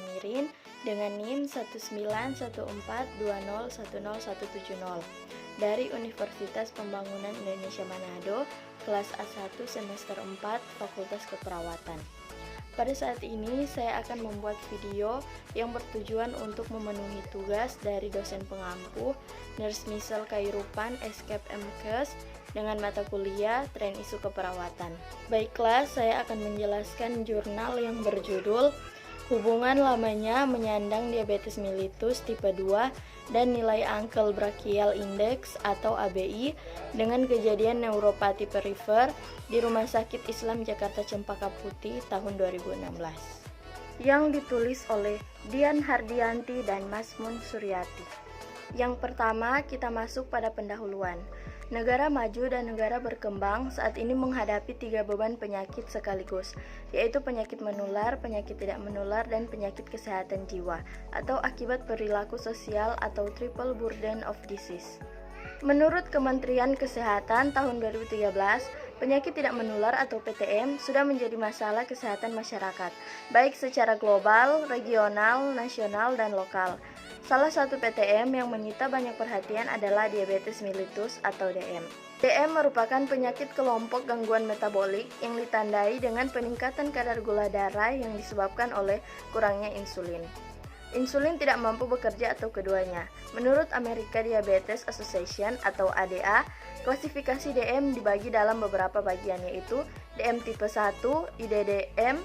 Tamirin dengan NIM 19142010170 dari Universitas Pembangunan Indonesia Manado, kelas A1 semester 4, Fakultas Keperawatan. Pada saat ini saya akan membuat video yang bertujuan untuk memenuhi tugas dari dosen pengampu Nurse Misel Khairupan Eskep MKes dengan mata kuliah Tren Isu Keperawatan. Baiklah, saya akan menjelaskan jurnal yang berjudul Hubungan lamanya menyandang diabetes mellitus tipe 2 dan nilai Uncle Brachial Index atau ABI dengan kejadian neuropati perifer di Rumah Sakit Islam Jakarta Cempaka Putih tahun 2016. Yang ditulis oleh Dian Hardianti dan Masmun Suryati. Yang pertama, kita masuk pada pendahuluan. Negara maju dan negara berkembang saat ini menghadapi 3 beban penyakit sekaligus, yaitu penyakit menular, penyakit tidak menular, dan penyakit kesehatan jiwa, atau akibat perilaku sosial atau triple burden of disease. Menurut Kementerian Kesehatan tahun 2013, penyakit tidak menular atau PTM sudah menjadi masalah kesehatan masyarakat, baik secara global, regional, nasional, dan lokal. Salah satu PTM yang menyita banyak perhatian adalah diabetes mellitus atau DM. DM merupakan penyakit kelompok gangguan metabolik yang ditandai dengan peningkatan kadar gula darah yang disebabkan oleh kurangnya insulin. Insulin tidak mampu bekerja atau keduanya. Menurut American Diabetes Association atau ADA, klasifikasi DM dibagi dalam beberapa bagian, yaitu DM tipe 1, IDDM,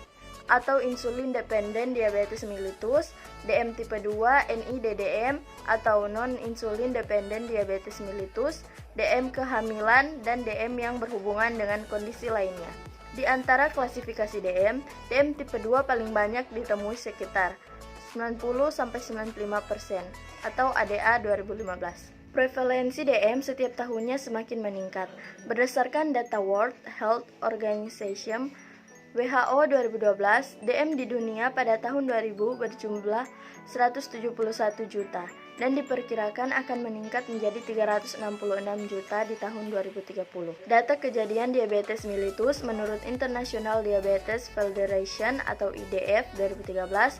atau insulin dependent diabetes mellitus, DM tipe 2, NIDDM atau non-insulin dependent diabetes mellitus, DM kehamilan, dan DM yang berhubungan dengan kondisi lainnya. Di antara klasifikasi DM tipe 2 paling banyak ditemui sekitar 90-95% atau ADA 2015. Prevalensi DM setiap tahunnya semakin meningkat. Berdasarkan data World Health Organization WHO 2012, DM di dunia pada tahun 2000 berjumlah 171 juta dan diperkirakan akan meningkat menjadi 366 juta di tahun 2030. Data kejadian diabetes mellitus menurut International Diabetes Federation atau IDF 2013,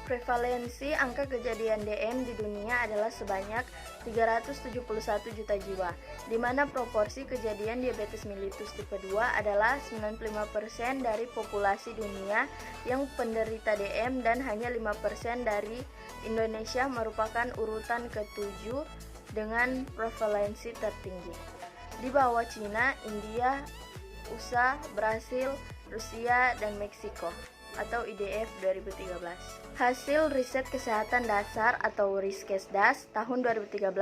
prevalensi angka kejadian DM di dunia adalah sebanyak 371 juta jiwa, di mana proporsi kejadian diabetes mellitus tipe 2 adalah 95% dari populasi dunia yang penderita DM dan hanya 5% dari Indonesia merupakan urutan ke-7 dengan prevalensi tertinggi. Di bawah Cina, India, USA, Brasil, Rusia, dan Meksiko atau IDF 2013. Hasil riset kesehatan dasar atau Riskesdas tahun 2013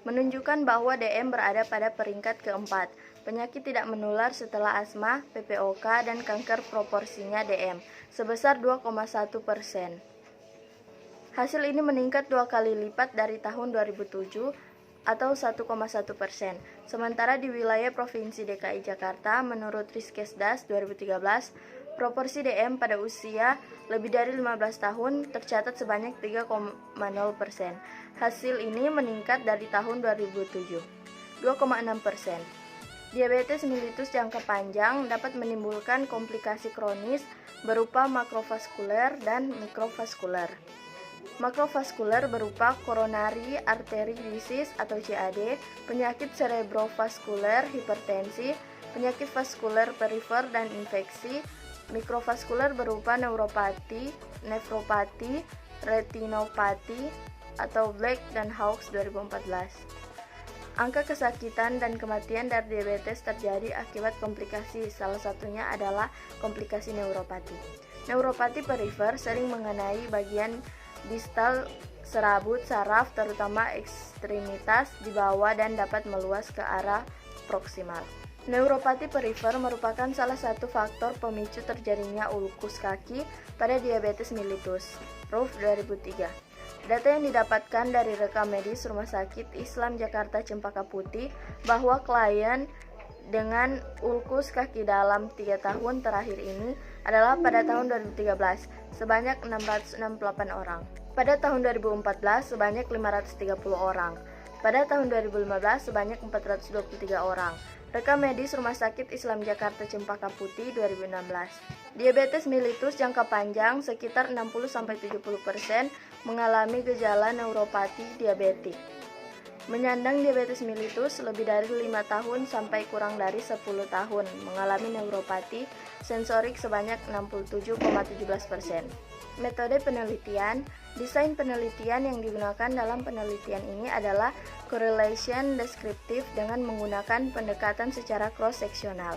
menunjukkan bahwa DM berada pada peringkat keempat. Penyakit tidak menular setelah asma, PPOK, dan kanker proporsinya DM sebesar 2,1%. Hasil ini meningkat 2 kali lipat dari tahun 2007 atau 1,1%. Sementara di wilayah Provinsi DKI Jakarta, menurut Riskesdas 2013, proporsi DM pada usia lebih dari 15 tahun tercatat sebanyak 3,0%. Hasil ini meningkat dari tahun 2007, 2,6%. Diabetes mellitus jangka panjang dapat menimbulkan komplikasi kronis berupa makrovaskuler dan mikrovaskuler. Makrovaskuler berupa coronary artery disease atau CAD, penyakit cerebrovaskuler, hipertensi, penyakit vaskuler perifer dan infeksi. Mikrovaskuler berupa neuropati, nefropati, retinopati, atau Black dan Hawkes 2014. Angka kesakitan dan kematian dari diabetes terjadi akibat komplikasi, salah satunya adalah komplikasi neuropati. Neuropati perifer sering mengenai bagian distal serabut saraf, terutama ekstremitas di bawah, dan dapat meluas ke arah proksimal. Neuropati perifer merupakan salah satu faktor pemicu terjadinya ulkus kaki pada diabetes mellitus. Roof 2003. Data yang didapatkan dari rekam medis Rumah Sakit Islam Jakarta Cempaka Putih bahwa klien dengan ulkus kaki dalam 3 tahun terakhir ini adalah pada tahun 2013 sebanyak 668 orang. Pada tahun 2014 sebanyak 530 orang. Pada tahun 2015 sebanyak 423 orang. Rekam medis Rumah Sakit Islam Jakarta Cempaka Putih 2016. Diabetes mellitus jangka panjang sekitar 60-70% mengalami gejala neuropati diabetik. Menyandang diabetes mellitus lebih dari 5 tahun sampai kurang dari 10 tahun mengalami neuropati sensorik sebanyak 67,17%. Metode penelitian, desain penelitian yang digunakan dalam penelitian ini adalah correlation deskriptif dengan menggunakan pendekatan secara cross-seksional.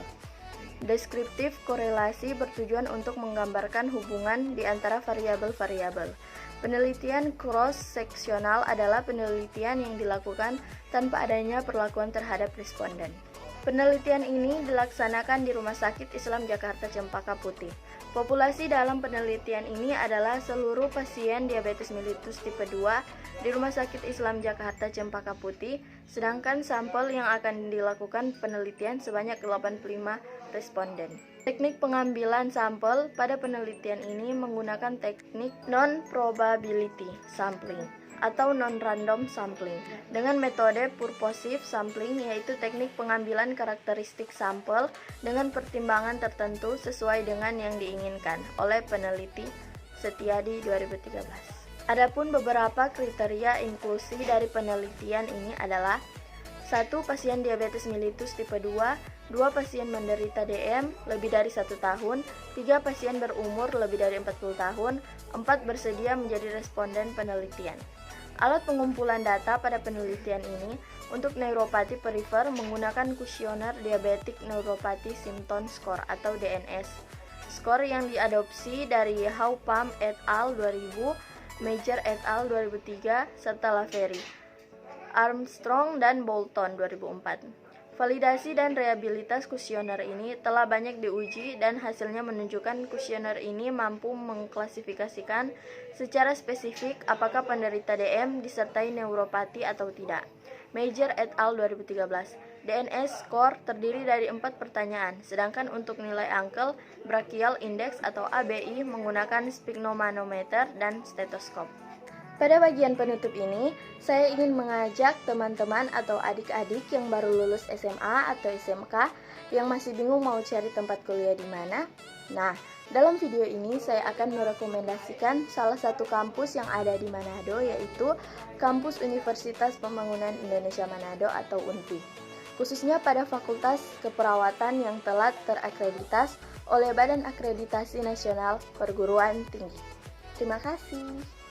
Deskriptif korelasi bertujuan untuk menggambarkan hubungan di antara variabel-variabel. Penelitian cross-seksional adalah penelitian yang dilakukan tanpa adanya perlakuan terhadap responden. Penelitian ini dilaksanakan di Rumah Sakit Islam Jakarta Cempaka Putih. Populasi dalam penelitian ini adalah seluruh pasien diabetes mellitus tipe 2 di Rumah Sakit Islam Jakarta Cempaka Putih, sedangkan sampel yang akan dilakukan penelitian sebanyak 85 responden. Teknik pengambilan sampel pada penelitian ini menggunakan teknik non-probability sampling atau non-random sampling dengan metode purposive sampling, yaitu teknik pengambilan karakteristik sampel dengan pertimbangan tertentu sesuai dengan yang diinginkan oleh peneliti Setiadi 2013. Adapun beberapa kriteria inklusi dari penelitian ini adalah 1. Pasien diabetes mellitus tipe 2, 2 pasien menderita DM lebih dari 1 tahun, 3 pasien berumur lebih dari 40 tahun, 4 bersedia menjadi responden penelitian. Alat pengumpulan data pada penelitian ini untuk neuropati perifer menggunakan kuesioner Diabetic Neuropathy Symptom Score atau DNS. Skor yang diadopsi dari Haupham et al. 2000, Major et al. 2003, serta Laveri, Armstrong dan Bolton 2004. Validasi dan reliabilitas kuesioner ini telah banyak diuji dan hasilnya menunjukkan kuesioner ini mampu mengklasifikasikan secara spesifik apakah penderita DM disertai neuropati atau tidak. Major et al. 2013. DNS score terdiri dari 4 pertanyaan, sedangkan untuk nilai angkel brachial index atau ABI menggunakan sphygmomanometer dan stetoskop. Pada bagian penutup ini, saya ingin mengajak teman-teman atau adik-adik yang baru lulus SMA atau SMK yang masih bingung mau cari tempat kuliah di mana. Nah, dalam video ini saya akan merekomendasikan salah satu kampus yang ada di Manado, yaitu Kampus Universitas Pembangunan Indonesia Manado atau UNPI, khususnya pada Fakultas Keperawatan yang telah terakreditas oleh Badan Akreditasi Nasional Perguruan Tinggi. Terima kasih.